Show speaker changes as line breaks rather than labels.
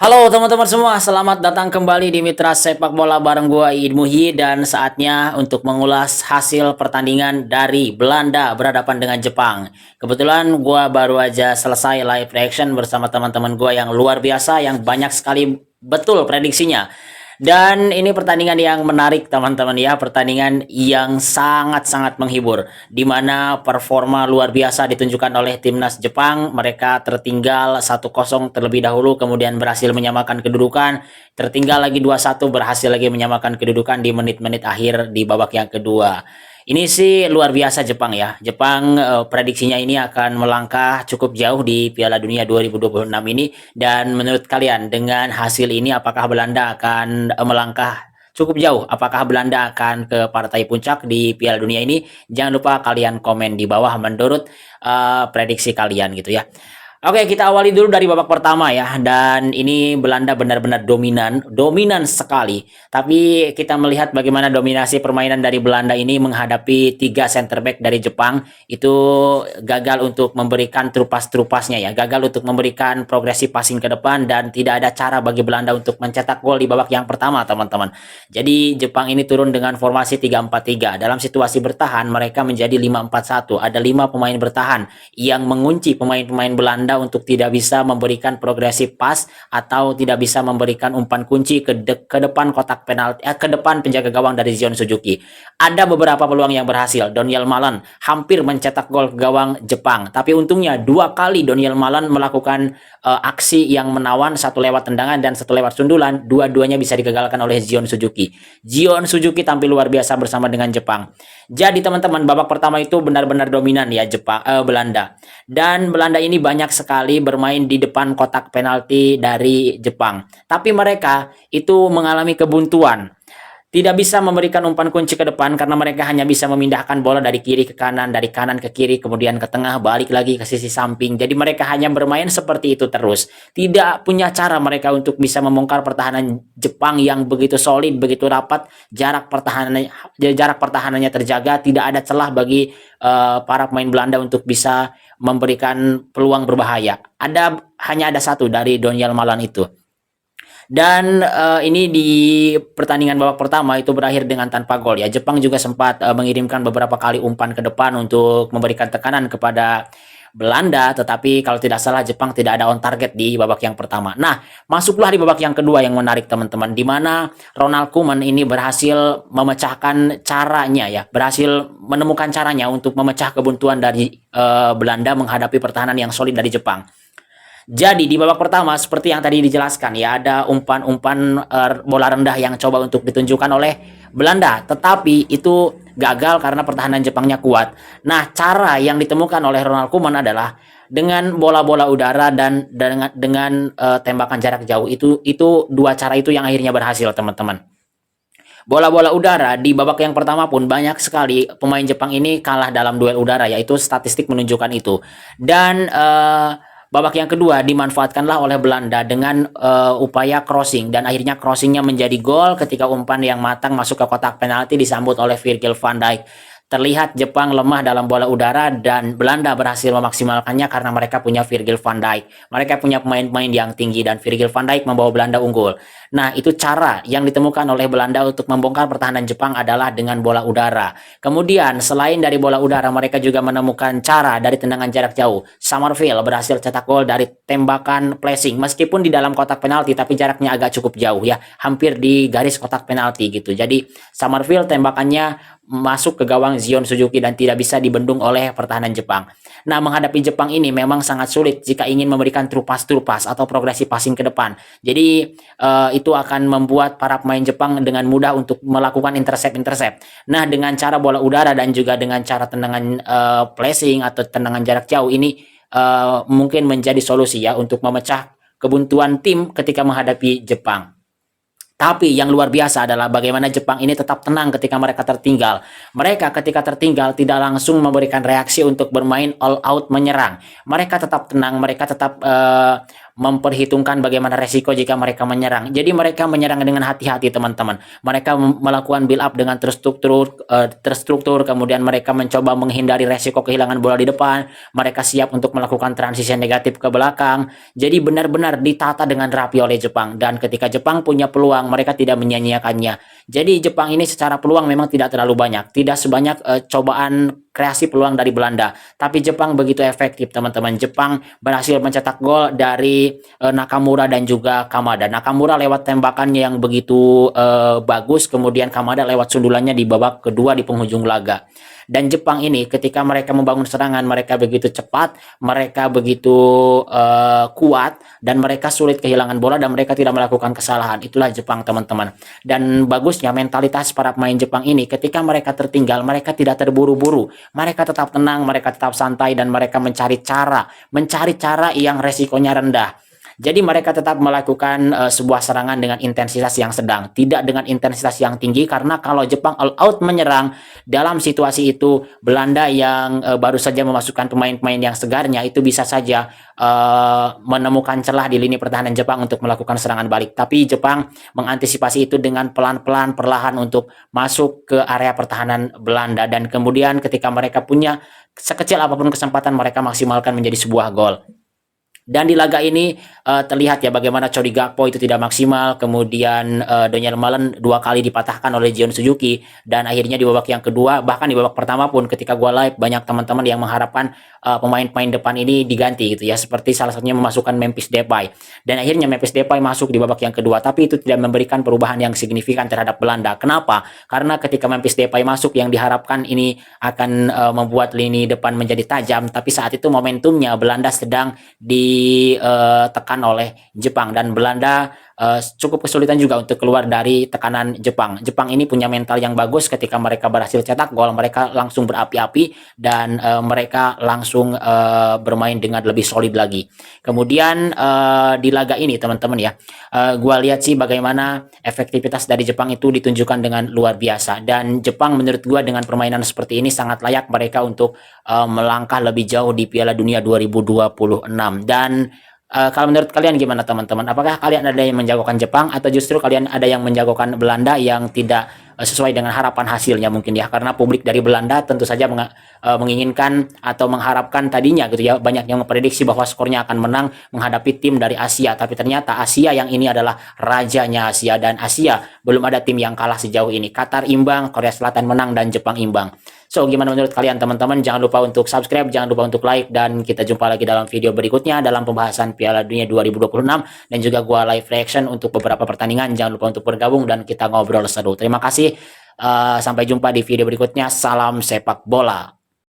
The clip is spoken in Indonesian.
Halo teman-teman semua, selamat datang kembali di Mitra Sepak Bola bareng gua Iid Muhyi dan saatnya untuk mengulas hasil pertandingan dari Belanda berhadapan dengan Jepang. Kebetulan gua baru aja selesai live reaction bersama teman-teman gua yang luar biasa yang banyak sekali betul prediksinya. Dan ini pertandingan yang menarik teman-teman ya, pertandingan yang sangat-sangat menghibur di mana performa luar biasa ditunjukkan oleh timnas Jepang. Mereka tertinggal 1-0 terlebih dahulu kemudian berhasil menyamakan kedudukan, tertinggal lagi 2-1 berhasil lagi menyamakan kedudukan di menit-menit akhir di babak yang kedua. Ini sih luar biasa Jepang ya. Jepang prediksinya ini akan melangkah cukup jauh di Piala Dunia 2026 ini. Dan menurut kalian dengan hasil ini apakah Belanda akan melangkah cukup jauh? Apakah Belanda akan ke partai puncak di Piala Dunia ini? Jangan lupa kalian komen di bawah menurut prediksi kalian gitu ya. Oke, kita awali dulu dari babak pertama ya. Dan ini Belanda benar-benar dominan, dominan sekali. Tapi kita melihat bagaimana dominasi permainan dari Belanda ini menghadapi tiga center back dari Jepang itu gagal untuk memberikan trupas-trupasnya ya, gagal untuk memberikan progresi passing ke depan dan tidak ada cara bagi Belanda untuk mencetak gol di babak yang pertama, teman-teman. Jadi Jepang ini turun dengan formasi 3-4-3. Dalam situasi bertahan mereka menjadi 5-4-1. Ada 5 pemain bertahan yang mengunci pemain-pemain Belanda untuk tidak bisa memberikan progresi pas atau tidak bisa memberikan umpan kunci ke depan kotak penalti ke depan penjaga gawang dari Zion Suzuki. Ada beberapa peluang yang berhasil. Donyell Malen hampir mencetak gol ke gawang Jepang, tapi untungnya 2 kali Donyell Malen melakukan aksi yang menawan, satu lewat tendangan dan satu lewat sundulan, dua-duanya bisa digagalkan oleh Zion Suzuki. Zion Suzuki tampil luar biasa bersama dengan Jepang. Jadi teman-teman, babak pertama itu benar-benar dominan ya Belanda. Dan Belanda ini banyak sekali bermain di depan kotak penalti dari Jepang. Tapi mereka itu mengalami kebuntuan. Tidak bisa memberikan umpan kunci ke depan karena mereka hanya bisa memindahkan bola dari kiri ke kanan, dari kanan ke kiri, kemudian ke tengah, balik lagi ke sisi samping. Jadi mereka hanya bermain seperti itu terus. Tidak punya cara mereka untuk bisa membongkar pertahanan Jepang yang begitu solid, begitu rapat, jarak pertahanannya terjaga, tidak ada celah bagi para pemain Belanda untuk bisa memberikan peluang berbahaya. Hanya ada satu dari Donyell Malen itu. Dan ini di pertandingan babak pertama itu berakhir dengan tanpa gol ya. Jepang juga sempat mengirimkan beberapa kali umpan ke depan untuk memberikan tekanan kepada Belanda, tetapi kalau tidak salah Jepang tidak ada on target di babak yang pertama. Nah, masuklah di babak yang kedua yang menarik teman-teman, di mana Ronald Koeman ini berhasil memecahkan caranya ya, berhasil menemukan caranya untuk memecah kebuntuan dari Belanda menghadapi pertahanan yang solid dari Jepang. Jadi di babak pertama seperti yang tadi dijelaskan ya, ada umpan-umpan bola rendah yang coba untuk ditunjukkan oleh Belanda, tetapi itu gagal karena pertahanan Jepangnya kuat. Nah, cara yang ditemukan oleh Ronald Koeman adalah dengan bola-bola udara dan dengan tembakan jarak jauh. Itu dua cara itu yang akhirnya berhasil, teman-teman. Bola-bola udara di babak yang pertama pun banyak sekali pemain Jepang ini kalah dalam duel udara, yaitu statistik menunjukkan itu. Dan babak yang kedua dimanfaatkanlah oleh Belanda dengan upaya crossing dan akhirnya crossingnya menjadi gol ketika umpan yang matang masuk ke kotak penalti disambut oleh Virgil van Dijk. Terlihat Jepang lemah dalam bola udara dan Belanda berhasil memaksimalkannya karena mereka punya Virgil van Dijk. Mereka punya pemain-pemain yang tinggi dan Virgil van Dijk membawa Belanda unggul. Nah, itu cara yang ditemukan oleh Belanda untuk membongkar pertahanan Jepang adalah dengan bola udara. Kemudian, selain dari bola udara, mereka juga menemukan cara dari tendangan jarak jauh. Summerville berhasil cetak gol dari tembakan placing. Meskipun di dalam kotak penalti, tapi jaraknya agak cukup jauh ya. Hampir di garis kotak penalti gitu. Jadi, Summerville tembakannya masuk ke gawang Zion Suzuki dan tidak bisa dibendung oleh pertahanan Jepang. Nah, menghadapi Jepang ini memang sangat sulit jika ingin memberikan trupas-trupas atau progresi passing ke depan. Jadi itu akan membuat para pemain Jepang dengan mudah untuk melakukan intercept. Nah, dengan cara bola udara dan juga dengan cara tendangan placing atau tendangan jarak jauh ini mungkin menjadi solusi ya untuk memecah kebuntuan tim ketika menghadapi Jepang. Tapi yang luar biasa adalah bagaimana Jepang ini tetap tenang ketika mereka tertinggal. Mereka ketika tertinggal tidak langsung memberikan reaksi untuk bermain all out menyerang. Mereka tetap tenang, mereka tetap memperhitungkan bagaimana resiko jika mereka menyerang. Jadi mereka menyerang dengan hati-hati teman-teman. Mereka melakukan build up dengan terstruktur, kemudian mereka mencoba menghindari resiko kehilangan bola di depan. Mereka siap untuk melakukan transisi negatif ke belakang. Jadi benar-benar ditata dengan rapi oleh Jepang, dan ketika Jepang punya peluang mereka tidak menyia-nyiakannya. Jadi Jepang ini secara peluang memang tidak terlalu banyak, tidak sebanyak cobaan kreasi peluang dari Belanda, tapi Jepang begitu efektif teman-teman. Jepang berhasil mencetak gol dari Nakamura dan juga Kamada. Nakamura lewat tembakannya yang begitu bagus, kemudian Kamada lewat sundulannya di babak kedua di penghujung laga. Dan Jepang ini ketika mereka membangun serangan, mereka begitu cepat, mereka begitu kuat, dan mereka sulit kehilangan bola dan mereka tidak melakukan kesalahan. Itulah Jepang teman-teman. Dan bagusnya mentalitas para pemain Jepang ini, ketika mereka tertinggal mereka tidak terburu-buru, mereka tetap tenang, mereka tetap santai, dan mereka mencari cara yang resikonya rendah. Jadi mereka tetap melakukan sebuah serangan dengan intensitas yang sedang, tidak dengan intensitas yang tinggi, karena kalau Jepang all out menyerang dalam situasi itu, Belanda yang baru saja memasukkan pemain-pemain yang segarnya itu bisa saja menemukan celah di lini pertahanan Jepang untuk melakukan serangan balik. Tapi Jepang mengantisipasi itu dengan pelan-pelan, perlahan untuk masuk ke area pertahanan Belanda, dan kemudian ketika mereka punya sekecil apapun kesempatan, mereka maksimalkan menjadi sebuah gol. Dan di laga ini terlihat ya bagaimana Cody Gakpo itu tidak maksimal, kemudian Daniel Malen 2 kali dipatahkan oleh Jion Suzuki, dan akhirnya di babak yang kedua, bahkan di babak pertama pun ketika gua live banyak teman-teman yang mengharapkan pemain-pemain depan ini diganti gitu ya, seperti salah satunya memasukkan Memphis Depay, dan akhirnya Memphis Depay masuk di babak yang kedua, tapi itu tidak memberikan perubahan yang signifikan terhadap Belanda. Kenapa? Karena ketika Memphis Depay masuk, yang diharapkan ini akan membuat lini depan menjadi tajam, tapi saat itu momentumnya Belanda sedang ditekan oleh Jepang, dan Belanda cukup kesulitan juga untuk keluar dari tekanan Jepang. Jepang ini punya mental yang bagus, ketika mereka berhasil cetak gol mereka langsung berapi-api, dan mereka langsung bermain dengan lebih solid lagi. Kemudian di laga ini teman-teman ya, gua lihat sih bagaimana efektivitas dari Jepang itu ditunjukkan dengan luar biasa, dan Jepang menurut gua dengan permainan seperti ini sangat layak mereka untuk melangkah lebih jauh di Piala Dunia 2026. Dan kalau menurut kalian gimana teman-teman? Apakah kalian ada yang menjagokan Jepang, atau justru kalian ada yang menjagokan Belanda yang tidak sesuai dengan harapan hasilnya mungkin ya? Karena publik dari Belanda tentu saja menginginkan atau mengharapkan tadinya gitu ya, banyak yang memprediksi bahwa skornya akan menang menghadapi tim dari Asia, tapi ternyata Asia yang ini adalah rajanya Asia, dan Asia belum ada tim yang kalah sejauh ini. Qatar imbang, Korea Selatan menang, dan Jepang imbang. So, gimana menurut kalian teman-teman? Jangan lupa untuk subscribe, jangan lupa untuk like, dan kita jumpa lagi dalam video berikutnya dalam pembahasan Piala Dunia 2026, dan juga gua live reaction untuk beberapa pertandingan. Jangan lupa untuk bergabung dan kita ngobrol seru. Terima kasih. Sampai jumpa di video berikutnya. Salam sepak bola.